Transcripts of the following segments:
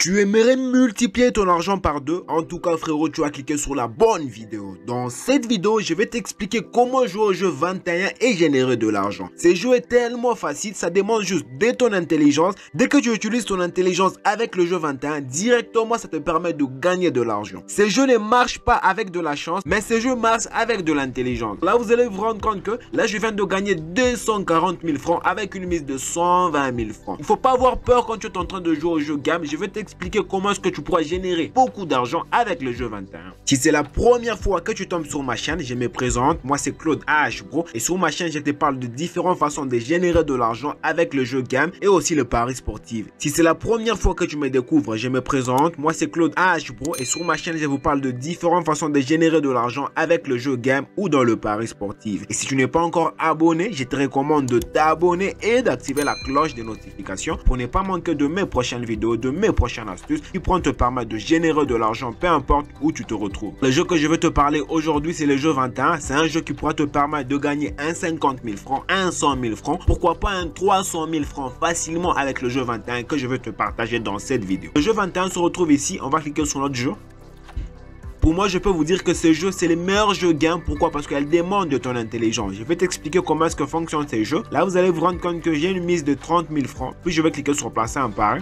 Tu aimerais multiplier ton argent par 2? En tout cas frérot, tu as cliqué sur la bonne vidéo. Dans cette vidéo, je vais t'expliquer comment jouer au jeu 21 et générer de l'argent. Ce jeu est tellement facile, ça demande juste de ton intelligence. Dès que tu utilises ton intelligence avec le jeu 21, directement ça te permet de gagner de l'argent. Ce jeu ne marche pas avec de la chance, mais ce jeu marche avec de l'intelligence. Là vous allez vous rendre compte que là je viens de gagner 240 000 francs avec une mise de 120 000 francs. Il ne faut pas avoir peur quand tu es en train de jouer au jeu game. Je vais t'expliquer comment est-ce que tu pourras générer beaucoup d'argent avec le jeu 21. Si c'est la première fois que tu tombes sur ma chaîne, je me présente, moi c'est Claude H Bro et sur ma chaîne je te parle de différentes façons de générer de l'argent avec le jeu game et aussi le pari sportif. Si c'est la première fois que tu me découvres, je me présente, moi c'est Claude H Bro et sur ma chaîne je vous parle de différentes façons de générer de l'argent avec le jeu game ou dans le pari sportif. Et si tu n'es pas encore abonné, je te recommande de t'abonner et d'activer la cloche de notification pour ne pas manquer de mes prochaines vidéos, de mes prochaines astuces qui pourront te permettre de générer de l'argent peu importe où tu te retrouves. Le jeu que je vais te parler aujourd'hui, c'est le jeu 21. C'est un jeu qui pourra te permettre de gagner un 50 000 francs, un 100 000 francs, pourquoi pas un 300 000 francs facilement avec le jeu 21 que je vais te partager dans cette vidéo. Le jeu 21 se retrouve ici, on va cliquer sur notre jeu. Pour moi, je peux vous dire que ce jeu, c'est le meilleur jeu game. Pourquoi? Parce qu'elle demande de ton intelligence. Je vais t'expliquer comment est-ce que fonctionne ces jeux. Là, vous allez vous rendre compte que j'ai une mise de 30 000 francs. Puis, je vais cliquer sur placer un pari.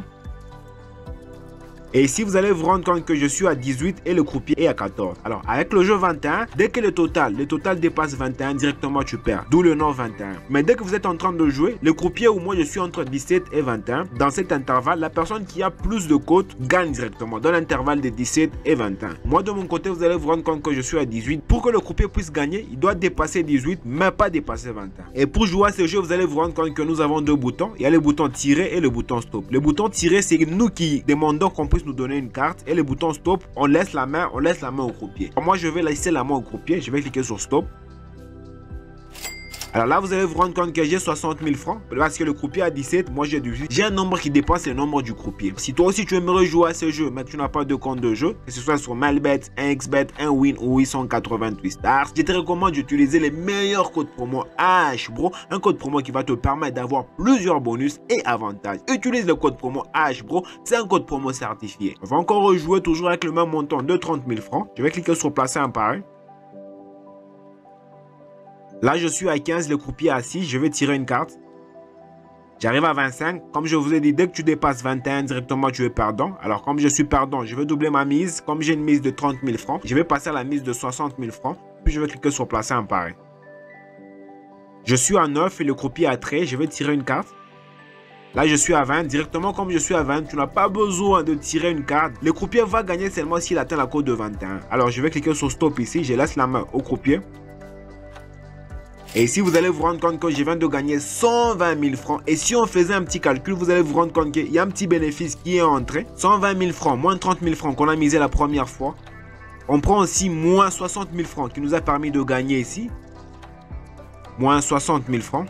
Et ici, vous allez vous rendre compte que je suis à 18 et le croupier est à 14. Alors, avec le jeu 21, dès que le total dépasse 21, directement tu perds. D'où le nom 21. Mais dès que vous êtes en train de jouer, le croupier ou moi, je suis entre 17 et 21. Dans cet intervalle, la personne qui a plus de cotes gagne directement dans l'intervalle de 17 et 21. Moi, de mon côté, vous allez vous rendre compte que je suis à 18. Pour que le croupier puisse gagner, il doit dépasser 18, mais pas dépasser 21. Et pour jouer à ce jeu, vous allez vous rendre compte que nous avons deux boutons. Il y a le bouton tirer et le bouton stop. Le bouton tirer, c'est nous qui demandons qu'on puisse nous donner une carte et le bouton stop, on laisse la main au croupier. Moi, je vais laisser la main au croupier, je vais cliquer sur stop. Alors là, vous allez vous rendre compte que j'ai 60 000 francs parce que le croupier a 17, moi j'ai 18. J'ai un nombre qui dépasse le nombre du croupier. Si toi aussi tu aimerais jouer à ce jeu, mais tu n'as pas de compte de jeu, que ce soit sur Melbet, 1xBet, 1win ou 888 stars, je te recommande d'utiliser les meilleurs codes promo HBRO, un code promo qui va te permettre d'avoir plusieurs bonus et avantages. Utilise le code promo HBRO, c'est un code promo certifié. On va encore rejouer toujours avec le même montant de 30 000 francs. Je vais cliquer sur placer un pari. Là, je suis à 15, le croupier à 6, je vais tirer une carte. J'arrive à 25. Comme je vous ai dit, dès que tu dépasses 21, directement, tu es perdant. Alors, comme je suis perdant, je vais doubler ma mise. Comme j'ai une mise de 30 000 francs, je vais passer à la mise de 60 000 francs. Puis, je vais cliquer sur placer un pari. Je suis à 9 et le croupier à 13, je vais tirer une carte. Là, je suis à 20. Directement, comme je suis à 20, tu n'as pas besoin de tirer une carte. Le croupier va gagner seulement s'il atteint la cote de 21. Alors, je vais cliquer sur stop ici. Je laisse la main au croupier. Et ici, vous allez vous rendre compte que je viens de gagner 120 000 francs. Et si on faisait un petit calcul, vous allez vous rendre compte qu'il y a un petit bénéfice qui est entré. 120 000 francs, moins 30 000 francs qu'on a misé la première fois. On prend aussi moins 60 000 francs qui nous a permis de gagner ici. Moins 60 000 francs.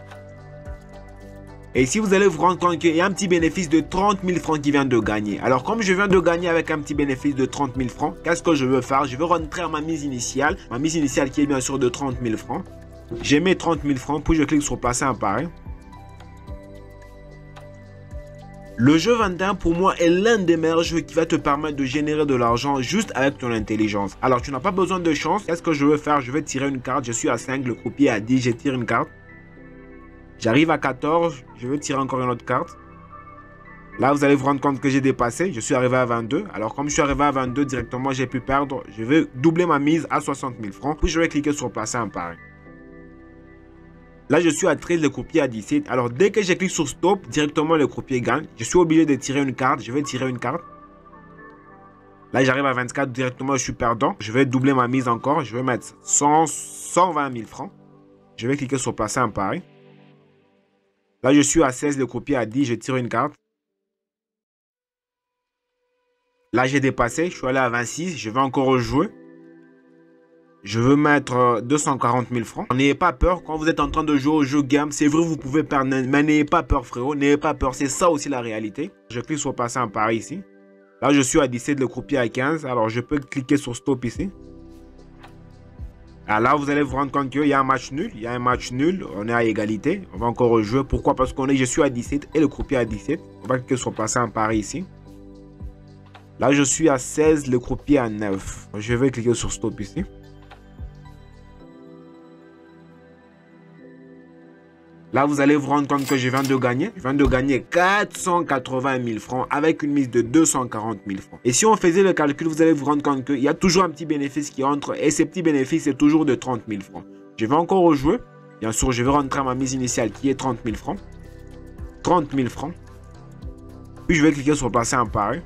Et ici, vous allez vous rendre compte qu'il y a un petit bénéfice de 30 000 francs qui vient de gagner. Alors, comme je viens de gagner avec un petit bénéfice de 30 000 francs, qu'est-ce que je veux faire? Je veux rentrer à ma mise initiale. Ma mise initiale qui est bien sûr de 30 000 francs. J'ai mis 30 000 francs, puis je clique sur placer un pari. Le jeu 21 pour moi est l'un des meilleurs jeux qui va te permettre de générer de l'argent juste avec ton intelligence. Alors tu n'as pas besoin de chance. Qu'est-ce que je veux faire? Je vais tirer une carte. Je suis à 5, le croupier à 10, je tire une carte. J'arrive à 14, je vais tirer encore une autre carte. Là vous allez vous rendre compte que j'ai dépassé. Je suis arrivé à 22. Alors comme je suis arrivé à 22 directement, j'ai pu perdre. Je vais doubler ma mise à 60 000 francs. Puis je vais cliquer sur placer un pari. Là, je suis à 13, le croupier à 17. Alors, dès que je clique sur stop, directement, le croupier gagne. Je suis obligé de tirer une carte. Je vais tirer une carte. Là, j'arrive à 24. Directement, je suis perdant. Je vais doubler ma mise encore. Je vais mettre 120 000 francs. Je vais cliquer sur placer un pari. Là, je suis à 16, le croupier à 10. Je tire une carte. Là, j'ai dépassé. Je suis allé à 26. Je vais encore rejouer. Je veux mettre 240 000 francs. N'ayez pas peur quand vous êtes en train de jouer au jeu game. C'est vrai, vous pouvez perdre, mais n'ayez pas peur, frérot. N'ayez pas peur. C'est ça aussi la réalité. Je clique sur passer un pari ici. Là, je suis à 17, le croupier à 15. Alors, je peux cliquer sur stop ici. Alors là, vous allez vous rendre compte qu'il y a un match nul. Il y a un match nul. On est à égalité. On va encore rejouer. Pourquoi? Parce je suis à 17 et le croupier à 17. On va cliquer sur passer un pari ici. Là, je suis à 16, le croupier à 9. Je vais cliquer sur stop ici. Là, vous allez vous rendre compte que je viens de gagner. Je viens de gagner 480 000 francs avec une mise de 240 000 francs. Et si on faisait le calcul, vous allez vous rendre compte qu'il y a toujours un petit bénéfice qui entre. Et ces petits bénéfices, c'est toujours de 30 000 francs. Je vais encore rejouer. Bien sûr, je vais rentrer à ma mise initiale qui est 30 000 francs. 30 000 francs. Puis, je vais cliquer sur placer un pari.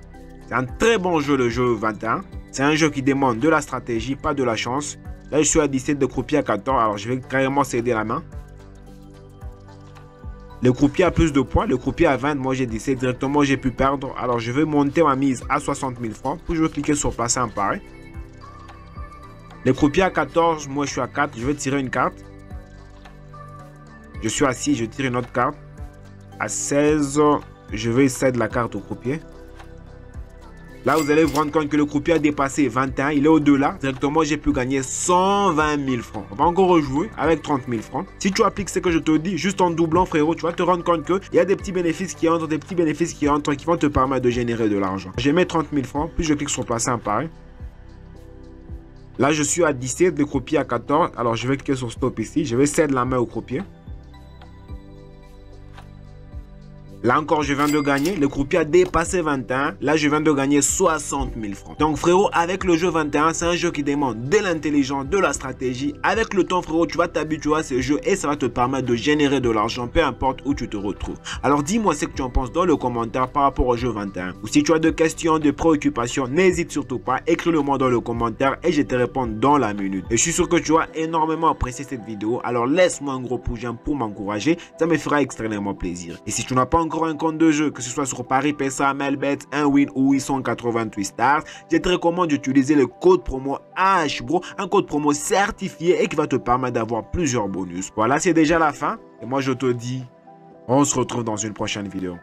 C'est un très bon jeu, le jeu 21. C'est un jeu qui demande de la stratégie, pas de la chance. Là, je suis à 17 de croupier à 14. Alors, je vais carrément céder la main. Le croupier a plus de points, le croupier a 20, moi j'ai 17, directement j'ai pu perdre. Alors je vais monter ma mise à 60 000 francs, puis je vais cliquer sur placer un pari. Le croupier a 14, moi je suis à 4, je vais tirer une carte. Je suis à 6, je tire une autre carte. À 16, je vais céder la carte au croupier. Là, vous allez vous rendre compte que le croupier a dépassé 21, il est au-delà. Directement, j'ai pu gagner 120 000 francs. On va encore rejouer avec 30 000 francs. Si tu appliques ce que je te dis, juste en doublant, frérot, tu vas te rendre compte qu'il y a des petits bénéfices qui entrent, qui vont te permettre de générer de l'argent. Je mets 30 000 francs, puis je clique sur placer un pari. Là, je suis à 17, le croupier à 14. Alors, je vais cliquer sur stop ici. Je vais céder la main au croupier. Là encore, je viens de gagner. Le croupier a dépassé 21. Là, je viens de gagner 60 000 francs. Donc, frérot, avec le jeu 21, c'est un jeu qui demande de l'intelligence, de la stratégie. Avec le temps, frérot, tu vas t'habituer à ce jeu et ça va te permettre de générer de l'argent, peu importe où tu te retrouves. Alors, dis-moi ce que tu en penses dans le commentaire par rapport au jeu 21. Ou si tu as des questions, des préoccupations, n'hésite surtout pas. Écris-le-moi dans le commentaire et je te réponds dans la minute. Et je suis sûr que tu as énormément apprécié cette vidéo. Alors, laisse-moi un gros pouce j'aime pour m'encourager. Ça me fera extrêmement plaisir. Et si tu n'as pas encore un compte de jeu, que ce soit sur Paris, PESA, Melbet, 1win ou 888 stars, je te recommande d'utiliser le code promo HBRO, un code promo certifié et qui va te permettre d'avoir plusieurs bonus. Voilà, c'est déjà la fin. Et moi, je te dis, on se retrouve dans une prochaine vidéo.